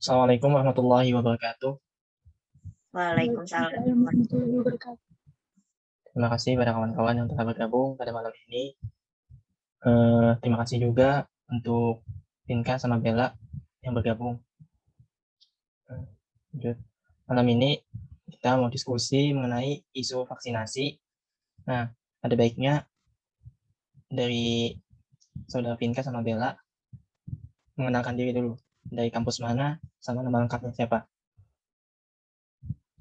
Assalamualaikum warahmatullahi wabarakatuh. Waalaikumsalam warahmatullahi wabarakatuh. Terima kasih pada kawan-kawan yang telah bergabung pada malam ini. Terima kasih juga untuk Vinka sama Bella yang bergabung. Malam ini kita mau diskusi mengenai isu vaksinasi. Nah, ada baiknya dari saudara Vinka sama Bella mengenalkan diri dulu. Dari kampus mana, sama nama lengkapnya siapa?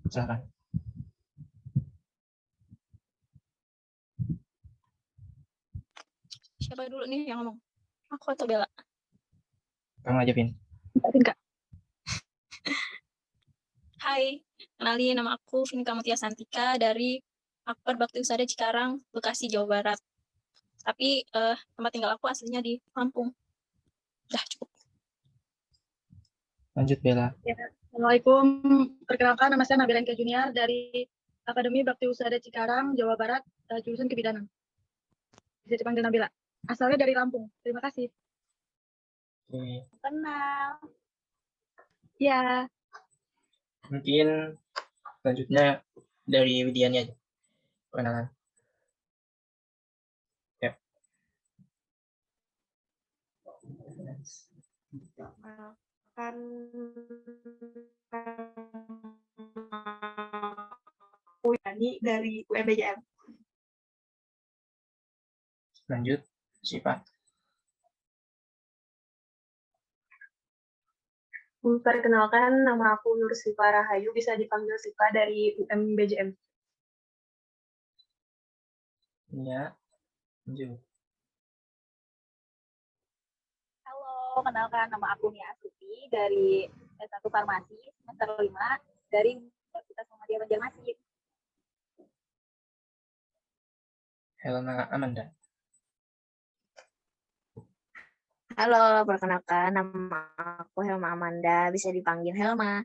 Silakan. Siapa dulu nih yang ngomong? Aku atau Bella? Kamu aja, Vin. Vinka. Hai, kenalin nama aku Vinka Mutia Santika dari Akbar Bakti Usada Cikarang, Bekasi, Jawa Barat. Tapi tempat tinggal aku aslinya di Lampung. Udah cukup. Lanjut, Bella. Ya, Assalamualaikum. Perkenalkan, nama saya Nabila Enke Junior dari Akademi Bakti Usada Cikarang, Jawa Barat, jurusan Kebidanan. Bisa dipanggil Nabila. Asalnya dari Lampung. Terima kasih. Oke. Kenal. Ya. Mungkin selanjutnya dari Widiani aja. Perkenalan. Ya. Kan Uyani dari UMBJM. Lanjut, Syifa. Perkenalkan, nama aku Nur Sifa Rahayu, bisa dipanggil Sifa dari UMBJM. Ya, lanjut. Halo, kenalkan nama aku Nia Astuti dari S1 Farmasi semester 5 dari Universitas Muhammadiyah Banjarmasin. Helena Amanda. Halo, perkenalkan, nama aku Helma Amanda, bisa dipanggil Helma.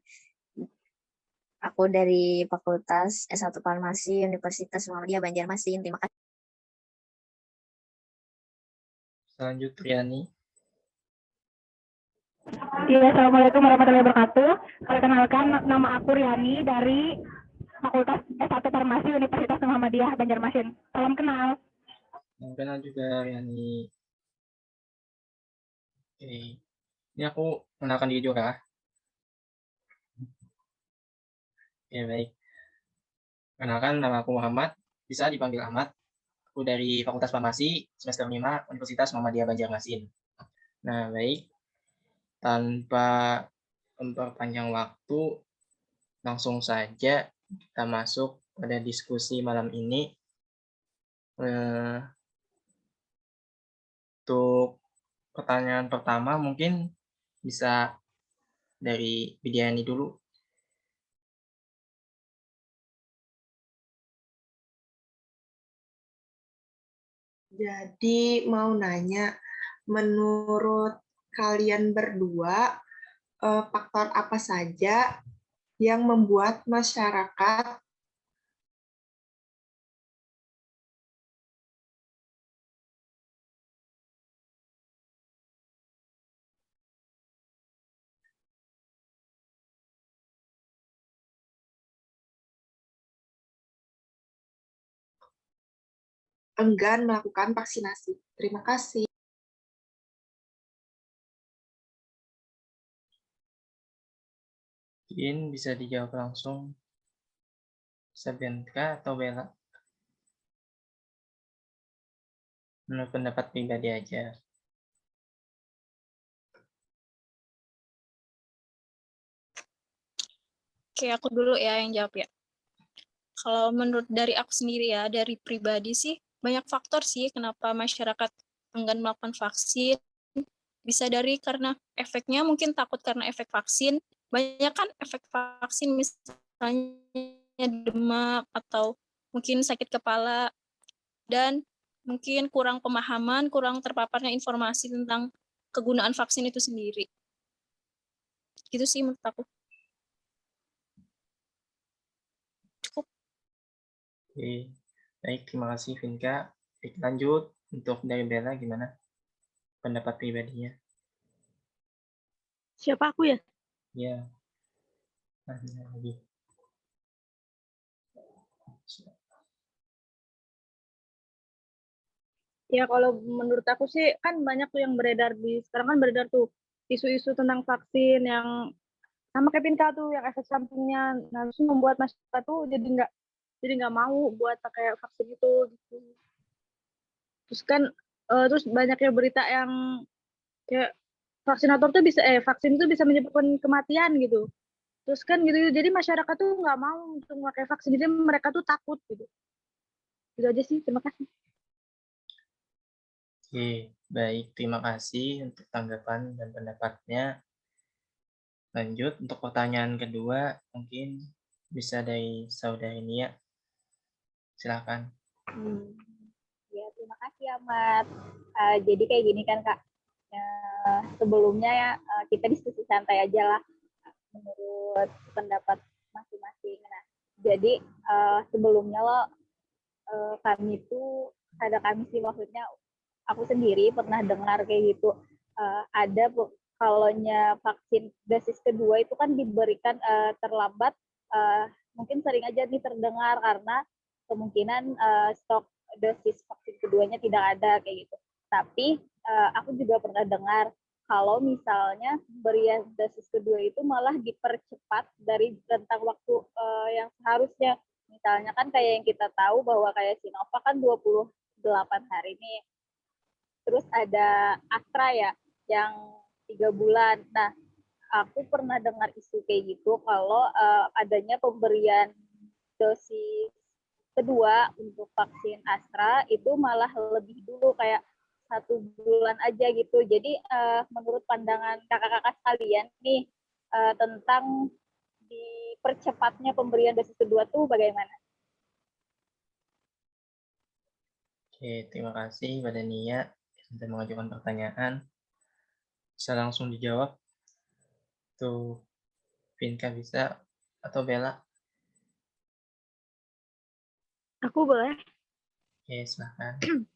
Aku dari Fakultas S1 Farmasi Universitas Muhammadiyah Banjarmasin. Terima kasih. Selanjutnya Triani. Ya, Assalamualaikum warahmatullahi wabarakatuh. Perkenalkan, nama aku Riani dari Fakultas S1 Farmasi Universitas Muhammadiyah Banjarmasin. Salam kenal. Yang kenal juga Riani. Oke. Ini aku mengenalkan diri juga. Oke, baik. Kenalkan, nama aku Muhammad. Bisa dipanggil Ahmad. Aku dari Fakultas Farmasi semester 5 Universitas Muhammadiyah Banjarmasin. Nah, baik. Tanpa memperpanjang waktu, langsung saja kita masuk pada diskusi malam ini. Untuk pertanyaan pertama mungkin bisa dari Widiani dulu. Jadi mau nanya, menurut kalian berdua, faktor apa saja yang membuat masyarakat enggan melakukan vaksinasi? Terima kasih. Mungkin bisa dijawab langsung. Sabianka atau Bella? Menurut pendapat pribadi aja. Oke, aku dulu ya yang jawab ya. Kalau menurut dari aku sendiri ya, dari pribadi sih, banyak faktor sih kenapa masyarakat enggan melakukan vaksin. Bisa dari karena efeknya, mungkin takut karena efek vaksin. Banyak kan efek vaksin, misalnya demam atau mungkin sakit kepala. Dan mungkin kurang pemahaman, kurang terpaparnya informasi tentang kegunaan vaksin itu sendiri. Gitu sih menurut aku. Cukup. Oke, baik, terima kasih Vinka. Baik, lanjut untuk dari Bella gimana pendapat pribadinya? Siapa aku ya? Ya, ada lagi. Ya kalau menurut aku sih kan banyak tuh yang beredar sekarang kan beredar tuh isu-isu tentang vaksin yang sama kayak Pinka tuh yang efek sampingnya. Nah, terus membuat masyarakat tuh jadi nggak mau buat pakai vaksin itu gitu. Terus kan terus banyak ya berita yang kayak vaksin itu bisa menyebabkan kematian gitu. Terus kan gitu, jadi masyarakat tuh nggak mau untuk pakai vaksin, jadi mereka tuh takut gitu. Itu aja sih, terima kasih. Oke, baik. Terima kasih untuk tanggapan dan pendapatnya. Lanjut untuk pertanyaan kedua, mungkin bisa dari Saudari Nia. Silakan. Ya, terima kasih Ahmad. Jadi kayak gini kan Kak, sebelumnya ya kita diskusi santai aja lah menurut pendapat masing-masing. Nah, jadi sebelumnya kami tuh kami sih maksudnya aku sendiri pernah dengar kayak gitu, ada kalaunya vaksin dosis kedua itu kan diberikan terlambat, mungkin sering aja nih terdengar karena kemungkinan stok dosis vaksin keduanya tidak ada kayak gitu. Tapi aku juga pernah dengar kalau misalnya pemberian dosis kedua itu malah dipercepat dari rentang waktu yang seharusnya. Misalnya kan kayak yang kita tahu bahwa kayak Sinovac kan 28 hari nih. Terus ada Astra ya yang 3 bulan. Nah, aku pernah dengar isu kayak gitu kalau adanya pemberian dosis kedua untuk vaksin Astra itu malah lebih dulu kayak 1 bulan aja gitu. Jadi menurut pandangan kakak-kakak sekalian nih tentang dipercepatnya pemberian dosis kedua tuh bagaimana? Oke, terima kasih pada Nia yang sudah mengajukan pertanyaan. Bisa langsung dijawab. Tuh, Vinka bisa atau Bella? Aku boleh? Oke, silakan.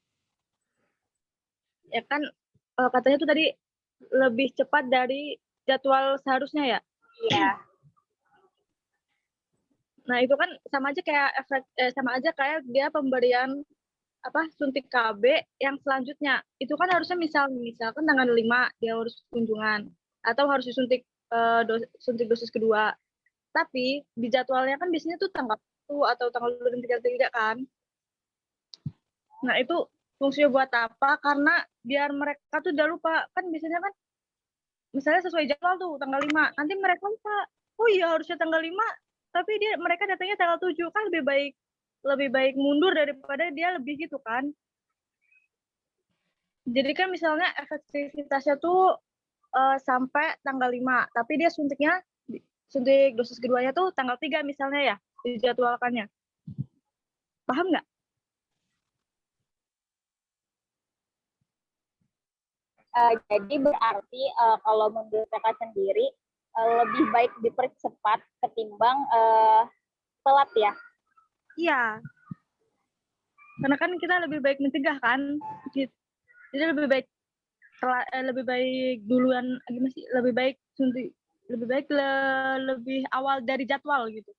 Ya kan katanya tuh tadi lebih cepat dari jadwal seharusnya ya? Iya. Nah, itu kan sama aja kayak dia pemberian suntik KB yang selanjutnya. Itu kan harusnya misalkan tanggal 5 dia harus kunjungan atau harus disuntik suntik dosis kedua. Tapi di jadwalnya kan biasanya tuh tanggal 1 atau tanggal 23 kan. Nah, itu fungsinya buat apa? Karena biar mereka tuh udah lupa. Kan biasanya kan misalnya sesuai jadwal tuh tanggal 5. Nanti mereka lupa. Oh iya harusnya tanggal 5, tapi mereka datangnya tanggal 7. Kan lebih baik mundur daripada dia lebih gitu kan. Jadi kan misalnya efektivitasnya tuh sampai tanggal 5, tapi dia suntik dosis keduanya tuh tanggal 3 misalnya ya, dijadwalkannya. Paham nggak? Jadi berarti kalau menurut kakak sendiri lebih baik dipercepat ketimbang telat ya? Iya. Karena kan kita lebih baik mencegah kan. Jadi lebih baik duluan gimana sih? Lebih baik suntik, lebih baik lebih awal dari jadwal gitu.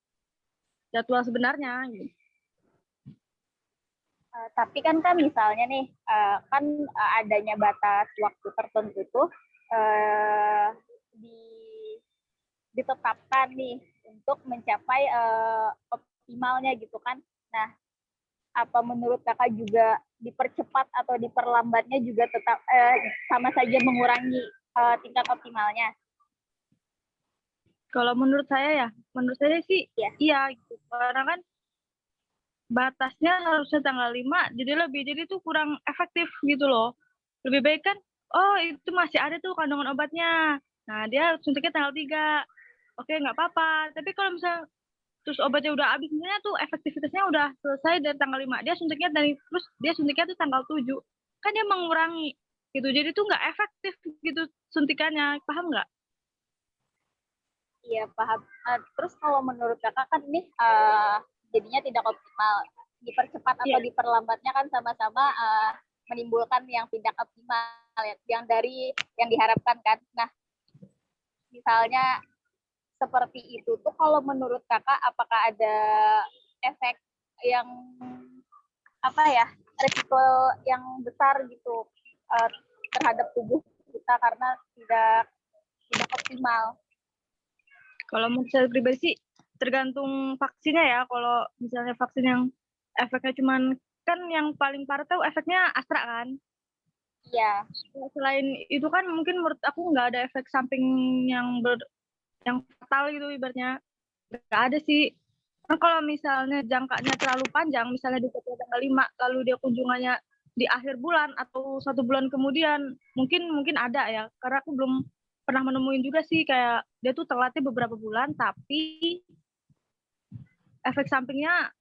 Jadwal sebenarnya gitu. Tapi kan misalnya nih kan adanya batas waktu tertentu tuh ditetapkan nih untuk mencapai optimalnya gitu kan. Nah, apa menurut kakak juga dipercepat atau diperlambatnya juga tetap sama saja mengurangi tingkat optimalnya? Kalau menurut saya sih iya gitu. Karena kan batasnya harusnya tanggal 5, jadi tuh kurang efektif gitu loh. Lebih baik kan, oh itu masih ada tuh kandungan obatnya. Nah, dia suntiknya tanggal 3. Oke, nggak apa-apa. Tapi kalau misalnya terus obatnya udah habis, misalnya tuh efektivitasnya udah selesai dari tanggal 5, terus dia suntiknya tuh tanggal 7. Kan dia mengurangi gitu. Jadi tuh nggak efektif gitu suntikannya. Paham nggak? Iya, paham. Terus kalau menurut kakak kan ini jadinya tidak optimal. Dipercepat atau diperlambatnya kan sama-sama menimbulkan yang tidak optimal, yang diharapkan kan. Nah, misalnya seperti itu tuh kalau menurut kakak apakah ada efek yang apa ya, resiko yang besar gitu terhadap tubuh kita karena tidak optimal? Kalau menurut saya pribadi sih tergantung vaksinnya ya. Kalau misalnya vaksin yang efeknya cuman, kan yang paling parah tuh efeknya Astra kan. Iya. Selain itu kan mungkin menurut aku nggak ada efek samping yang fatal gitu ibaratnya. Nggak ada sih. Nah, kalau misalnya jangkanya terlalu panjang, misalnya di tanggal 5, lalu dia kunjungannya di akhir bulan atau 1 bulan kemudian, mungkin ada ya. Karena aku belum pernah menemuin juga sih, kayak dia tuh telatnya beberapa bulan, tapi efek sampingnya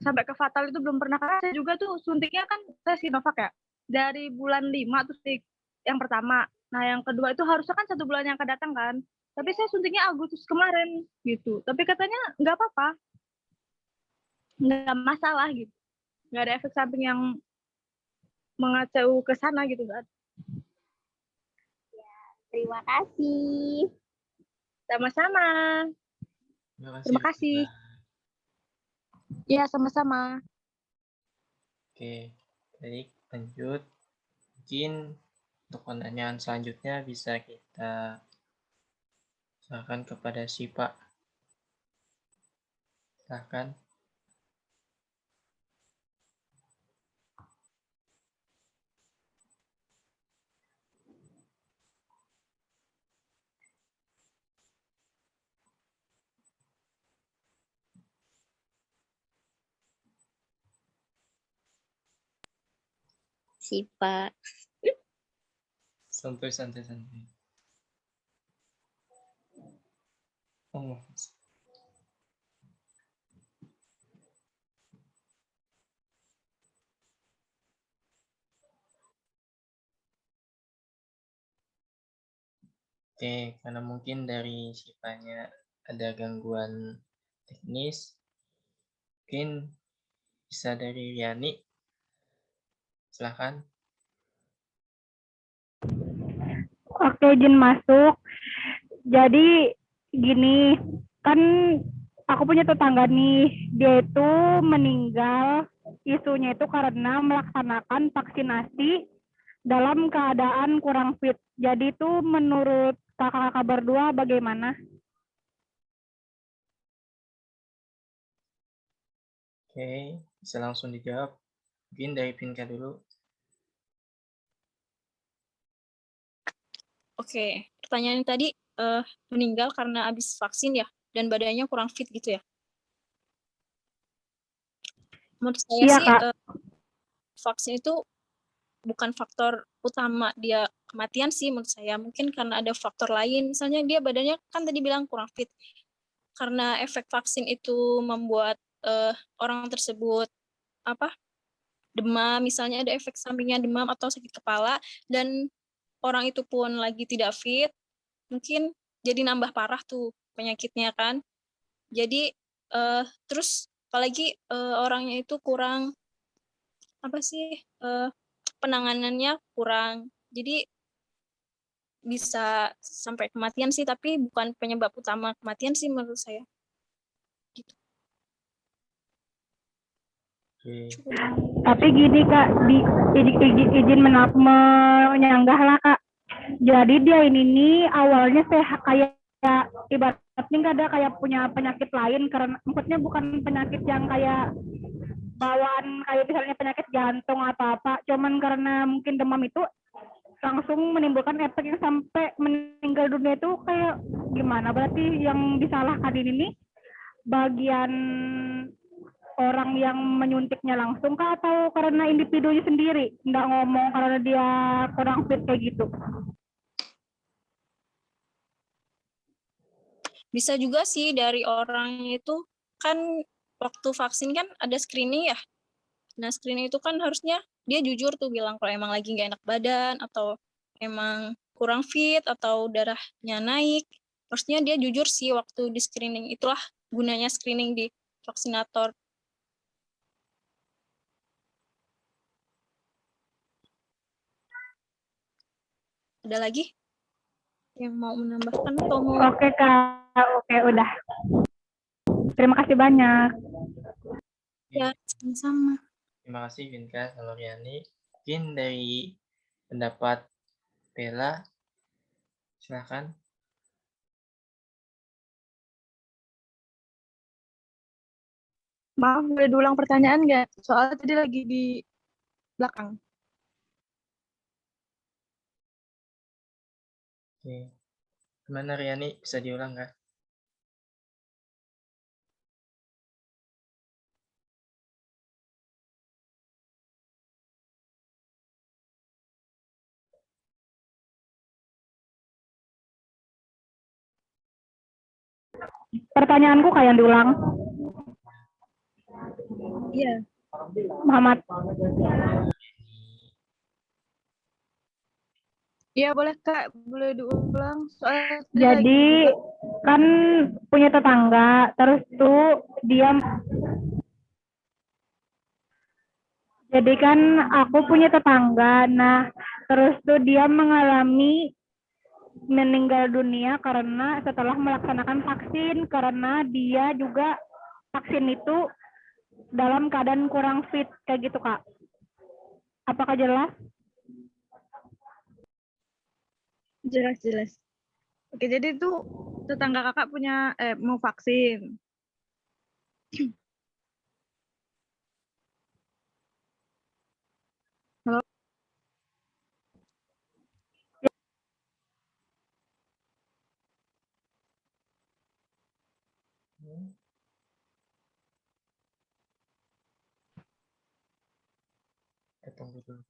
sampai ke fatal itu belum pernah. Karena saya juga tuh suntiknya kan, saya Sinovac ya, dari bulan 5 tuh suntik yang pertama. Nah yang kedua itu harusnya kan 1 bulan yang akan datang kan. Tapi saya suntiknya Agustus kemarin gitu. Tapi katanya nggak apa-apa, nggak masalah gitu. Nggak ada efek samping yang mengacau ke sana gitu kan. Terima kasih. Sama-sama. Terima kasih. Ya, sama-sama. Oke, baik, lanjut. Mungkin untuk pertanyaan selanjutnya bisa kita serahkan kepada Sipa. Silahkan. Sipa. Santai. Oh, oke, karena mungkin dari Sipanya ada gangguan teknis, mungkin bisa dari Riani. Silahkan. Oke, izin masuk. Jadi gini, kan aku punya tetangga nih, dia itu meninggal, isunya itu karena melaksanakan vaksinasi dalam keadaan kurang fit. Jadi itu menurut kakak-kakak berdua bagaimana? Oke, bisa langsung dijawab. Mungkin dari Pinka dulu. Oke, pertanyaan tadi meninggal karena habis vaksin ya, dan badannya kurang fit gitu ya. Menurut saya Iya, sih Kak. vaksin itu bukan faktor utama dia kematian sih menurut saya. Mungkin karena ada faktor lain, misalnya dia badannya kan tadi bilang kurang fit. Karena efek vaksin itu membuat orang tersebut demam, misalnya ada efek sampingnya demam atau sakit kepala, dan orang itu pun lagi tidak fit, mungkin jadi nambah parah tuh penyakitnya kan. Jadi terus apalagi orangnya itu kurang penanganannya kurang. Jadi bisa sampai kematian sih, tapi bukan penyebab utama kematian sih menurut saya. Gitu. Oke. Tapi gini Kak, izin menyanggah lah Kak. Jadi dia ini nih awalnya sehat, kayak ibaratnya nggak ada kayak punya penyakit lain, karena maksudnya bukan penyakit yang kayak bawaan kayak misalnya penyakit jantung atau apa, cuman karena mungkin demam itu langsung menimbulkan efek yang sampai meninggal dunia. Itu kayak gimana? Berarti yang disalahkan ini nih bagian orang yang menyuntiknya langsung kah, atau karena individunya sendiri nggak ngomong karena dia kurang fit kayak gitu? Bisa juga sih dari orang itu, kan waktu vaksin kan ada screening ya. Nah screening itu kan harusnya dia jujur tuh bilang kalau emang lagi nggak enak badan atau emang kurang fit atau darahnya naik. Harusnya dia jujur sih waktu di screening. Itulah gunanya screening di vaksinator. Ada lagi yang mau menambahkan atau mau? Oke Kak, oke, udah. Terima kasih banyak. Ya, sama-sama. Terima kasih Vinka sama Riani. Mungkin dari pendapat Bella, silakan. Maaf, boleh diulang pertanyaan nggak? Soalnya tadi lagi di belakang. Oke. Gimana Riani, bisa diulang nggak? Pertanyaanku kayak yang diulang. Iya. Muhammad. Iya, boleh Kak. Boleh diulang. Soalnya tadi Jadi kan punya tetangga, terus tuh dia jadi kan aku punya tetangga, nah terus tuh dia mengalami meninggal dunia karena setelah melaksanakan vaksin, karena dia juga vaksin itu dalam keadaan kurang fit kayak gitu Kak. Apakah jelas? jelas. Oke, jadi itu tetangga kakak punya mau vaksin. Halo? Kita tunggu dulu.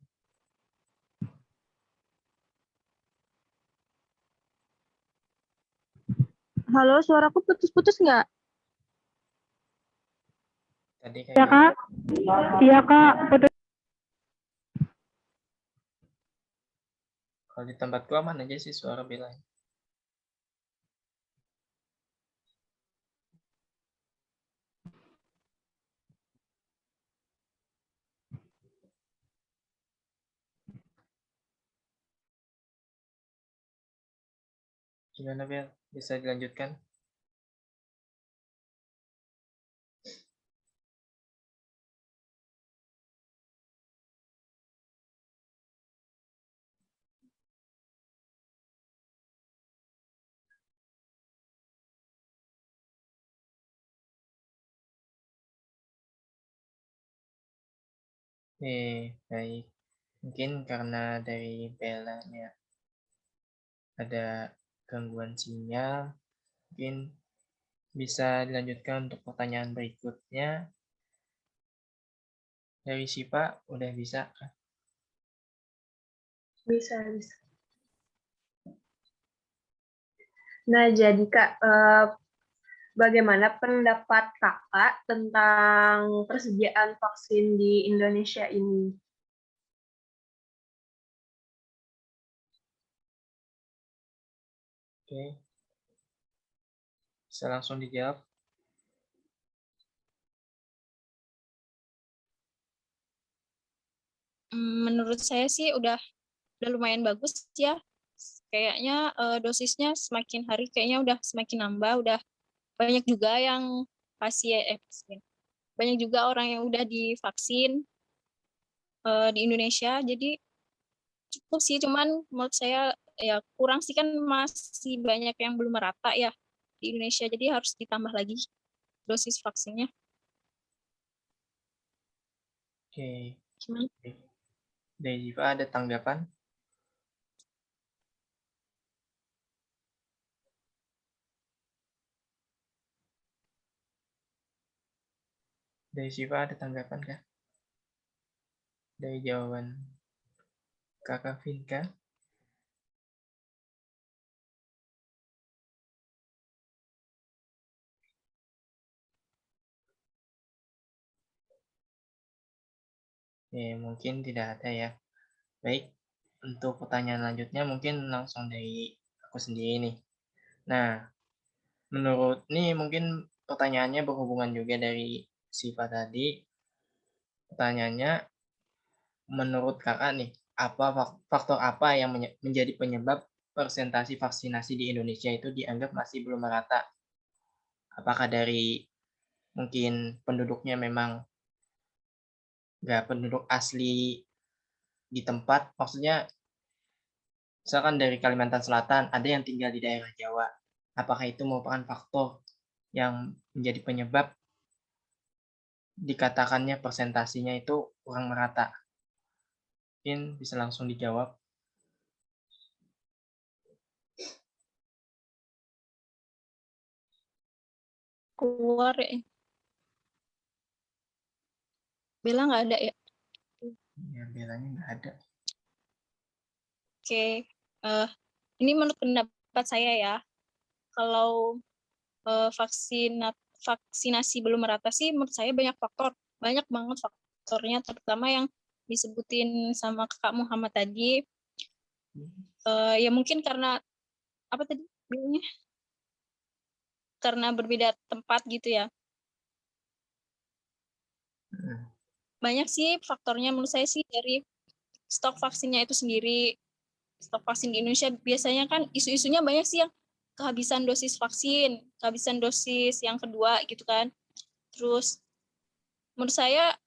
Halo, suaraku putus-putus nggak? Tadi Iya kayak Kak. Iya Kak, putus. kalau di tempatku aman aja sih suara Bella. Gimana Bel? Bisa dilanjutkan? Baik. Mungkin karena dari Bella-nya ada gangguan sinyal, mungkin bisa dilanjutkan untuk pertanyaan berikutnya. Dari Sipa, udah bisa? Bisa. Nah, jadi Kak, bagaimana pendapat Kakak tentang persediaan vaksin di Indonesia ini? Oke. Bisa langsung dijawab. Menurut saya sih udah lumayan bagus ya. Kayaknya dosisnya semakin hari kayaknya udah semakin nambah, udah banyak juga yang pasien. Banyak juga orang yang udah divaksin di Indonesia. Jadi cukup sih, cuman menurut saya ya kurang sih, kan masih banyak yang belum merata ya di Indonesia. Jadi harus ditambah lagi dosis vaksinnya. Oke. Gimana? Dari Sipa ada tanggapan? Dari Sipa ada tanggapan kah? Dari jawaban Kakak Vinka? Mungkin tidak ada ya. Baik, untuk pertanyaan lanjutnya mungkin langsung dari aku sendiri nih. Nah, menurut nih mungkin pertanyaannya berhubungan juga dari Sipa tadi. Pertanyaannya, menurut kakak nih, faktor apa yang menjadi penyebab persentase vaksinasi di Indonesia itu dianggap masih belum merata Apakah dari mungkin penduduknya memang nggak penduduk asli di tempat, maksudnya misalkan dari Kalimantan Selatan, ada yang tinggal di daerah Jawa. Apakah itu merupakan faktor yang menjadi penyebab dikatakannya persentasinya itu kurang merata? Mungkin bisa langsung dijawab. Keluar ya. Bella nggak ada ya? Ya, Bellanya nggak ada. Oke. Ini menurut pendapat saya ya. Kalau vaksinasi belum merata sih, menurut saya banyak faktor. Banyak banget faktornya, terutama yang disebutin sama Kakak Muhammad tadi. Ya mungkin karena apa tadi bilangnya? Karena berbeda tempat gitu ya. Banyak sih faktornya menurut saya sih, dari stok vaksinnya itu sendiri. Stok vaksin di Indonesia biasanya kan isu-isunya banyak sih yang kehabisan dosis vaksin, kehabisan dosis yang kedua gitu kan. Terus menurut saya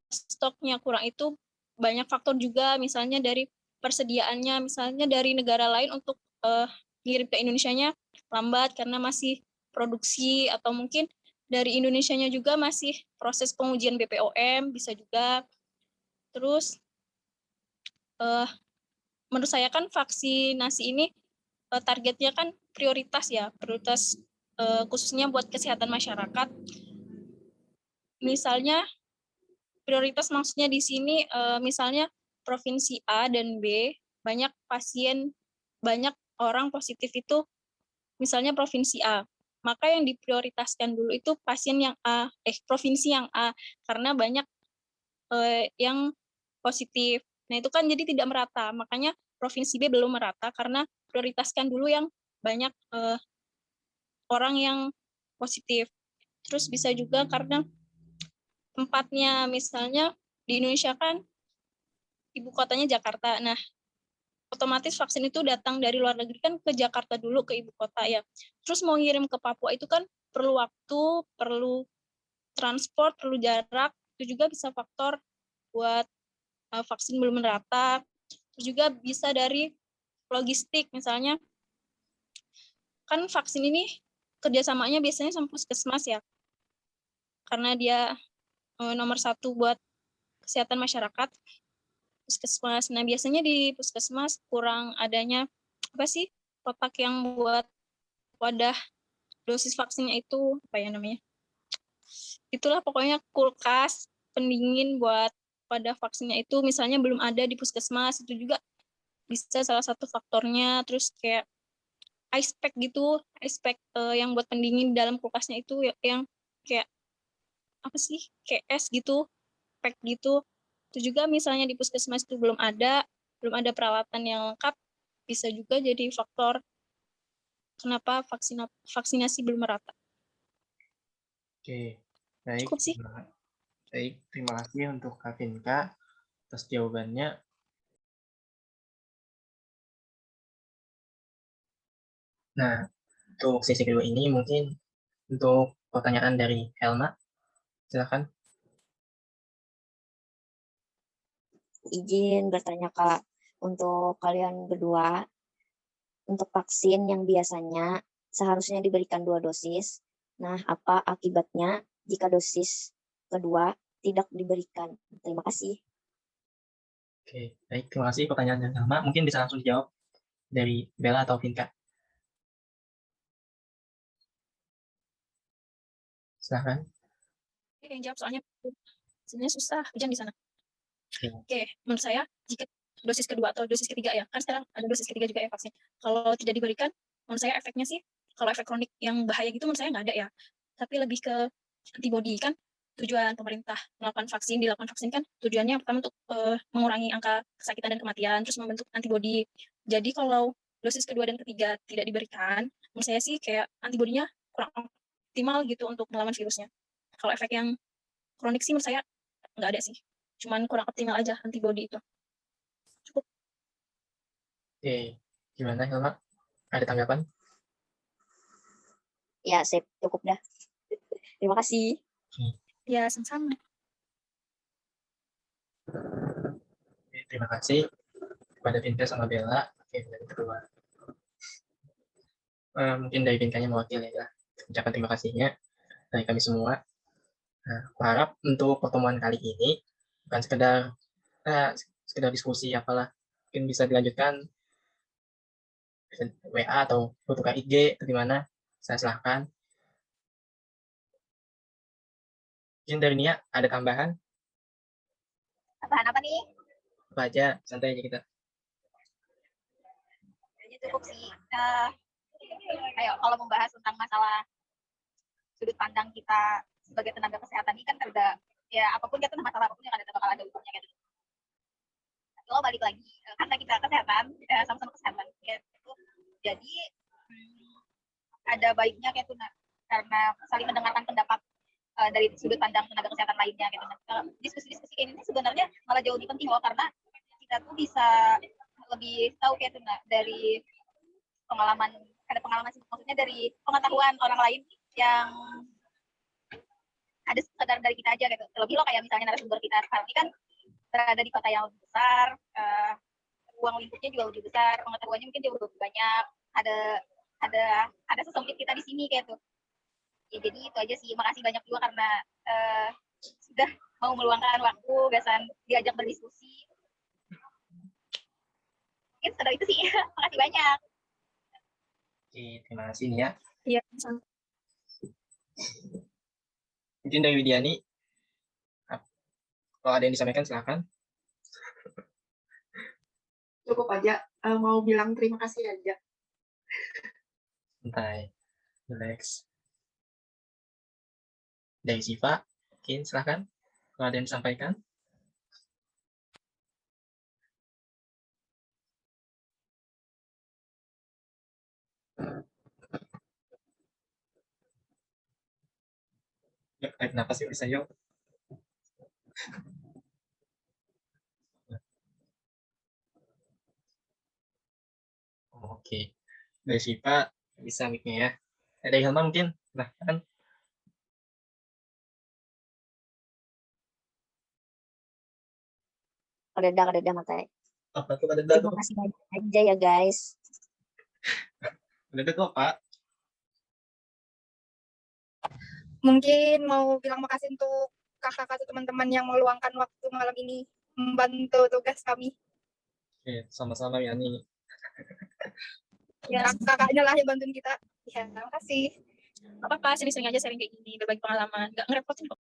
stoknya kurang itu banyak faktor juga, misalnya dari persediaannya, misalnya dari negara lain untuk ngirim ke Indonesianya lambat karena masih produksi, atau mungkin dari Indonesianya juga masih proses pengujian BPOM, bisa juga. Terus menurut saya kan vaksinasi ini targetnya kan prioritas ya, prioritas khususnya buat kesehatan masyarakat. Misalnya prioritas maksudnya di sini misalnya provinsi A dan B banyak pasien, banyak orang positif itu, misalnya provinsi A, maka yang diprioritaskan dulu itu pasien yang A, provinsi yang A, karena banyak yang positif. Nah itu kan jadi tidak merata, makanya provinsi B belum merata karena prioritaskan dulu yang banyak orang yang positif. Terus bisa juga karena tempatnya, misalnya di Indonesia kan ibu kotanya Jakarta. Nah, otomatis vaksin itu datang dari luar negeri kan ke Jakarta dulu, ke ibu kota ya. Terus mau ngirim ke Papua itu kan perlu waktu, perlu transport, perlu jarak. Itu juga bisa faktor buat vaksin belum merata. Terus juga bisa dari logistik, misalnya kan vaksin ini kerjasamanya biasanya sama puskesmas ya, karena dia nomor satu buat kesehatan masyarakat, puskesmas. Nah biasanya di puskesmas kurang adanya apa sih, kotak yang buat wadah dosis vaksinnya itu, apa ya namanya, itulah pokoknya kulkas pendingin buat wadah vaksinnya itu misalnya belum ada di puskesmas, itu juga bisa salah satu faktornya. Terus kayak ice pack gitu, ice pack yang buat pendingin di dalam kulkasnya itu yang kayak apa sih, kayak es gitu, pack gitu, itu juga misalnya di puskesmas itu belum ada peralatan yang lengkap, bisa juga jadi faktor kenapa vaksinasi belum merata. Oke, baik. Cukup sih. Baik, terima kasih untuk Kak Vinka atas jawabannya. Nah, untuk sesi kedua ini mungkin untuk pertanyaan dari Helma, silakan. Izin bertanya Kak, untuk kalian berdua, untuk vaksin yang biasanya seharusnya diberikan 2 dosis, nah apa akibatnya jika dosis kedua tidak diberikan? Terima kasih. Oke, baik. Terima kasih pertanyaan dari Helma. Mungkin bisa langsung dijawab dari Bella atau Vinka. Silakan. Yang jawab soalnya sebenarnya susah, hujan di sana. Oke. Oke, menurut saya jika dosis kedua atau dosis ketiga ya, kan sekarang ada dosis ketiga juga ya vaksin. Kalau tidak diberikan, menurut saya efeknya sih, kalau efek kronik yang bahaya gitu menurut saya nggak ada ya. Tapi lebih ke antibody kan, tujuan pemerintah dilakukan vaksin kan tujuannya pertama untuk mengurangi angka kesakitan dan kematian, terus membentuk antibody. Jadi kalau dosis kedua dan ketiga tidak diberikan, menurut saya sih kayak antibodinya kurang optimal gitu untuk melawan virusnya. Kalau efek yang kronik sih menurut saya nggak ada sih, cuman kurang optimal aja antibody itu. Cukup. Oke, gimana Helma? Ada tanggapan? Ya, sip, cukup dah. Terima kasih. Ya, sama-sama. Oke, terima kasih kepada Vinka sama Bella. Oke, dari kedua. Mungkin dari Vinkanya mewakili ya, ucapan terima kasihnya dari kami semua. Nah, aku harap untuk pertemuan kali ini bukan sekedar diskusi apalah, mungkin bisa dilanjutkan WA atau butuhkan IG atau gimana, saya silahkan. Mungkin dari Nia ada tambahan? Tambahan apa nih? Apa aja, santai aja kita. Kayaknya cukup sih. Ayo kalau membahas tentang masalah sudut pandang kita sebagai tenaga kesehatan ini kan ada ya apapun itu masalah apapun yang ada bakal ada ujungnya gitu. Kalau balik lagi karena kita kesehatan, sama-sama kesehatan gitu. Jadi ada baiknya kayak tuh karena saling mendengarkan pendapat dari sudut pandang tenaga kesehatan lainnya gitu. Diskusi-diskusi kayak ini sebenarnya malah jauh lebih penting loh karena kita tuh bisa lebih tahu kayak tuh dari pengalaman maksudnya dari pengetahuan orang lain yang ada sekedar dari kita aja gitu. Terlebih lo kayak misalnya narasumber kita sekarang ini kan berada di kota yang lebih besar, ruang lingkupnya juga lebih besar, pengetahuannya mungkin jauh lebih banyak, ada sesempit kita di sini kayak tuh. Ya, jadi itu aja sih. Makasih banyak juga karena sudah mau meluangkan waktu, gasan diajak berdiskusi. Mungkin sekedar itu sih. Makasih banyak. Oke, terima kasih nih ya. Iya, Mungkin dari Widiani, kalau ada yang disampaikan silahkan. Cukup aja, mau bilang terima kasih aja. Santai, relax. Dari Siva, mungkin silahkan. Kalau ada yang disampaikan. Yuk, tarik napas yuk, bisa yuk. Oke, dari Siva bisa mic-nya ya. Dari Hilma mungkin, nah kan. Kededa matanya. Apa tuh pada dada? Terima kasih banyak aja ya guys. Dada tuh apa? Mungkin mau bilang makasih untuk kakak-kakak teman-teman yang meluangkan waktu malam ini membantu tugas kami. Oke, sama-sama ya nih. Ya, kakaknya lah yang bantuin kita. Ya, terima kasih. apa-apa, sering-sering aja sharing kayak gini, berbagi pengalaman, nggak ngerepotin kok.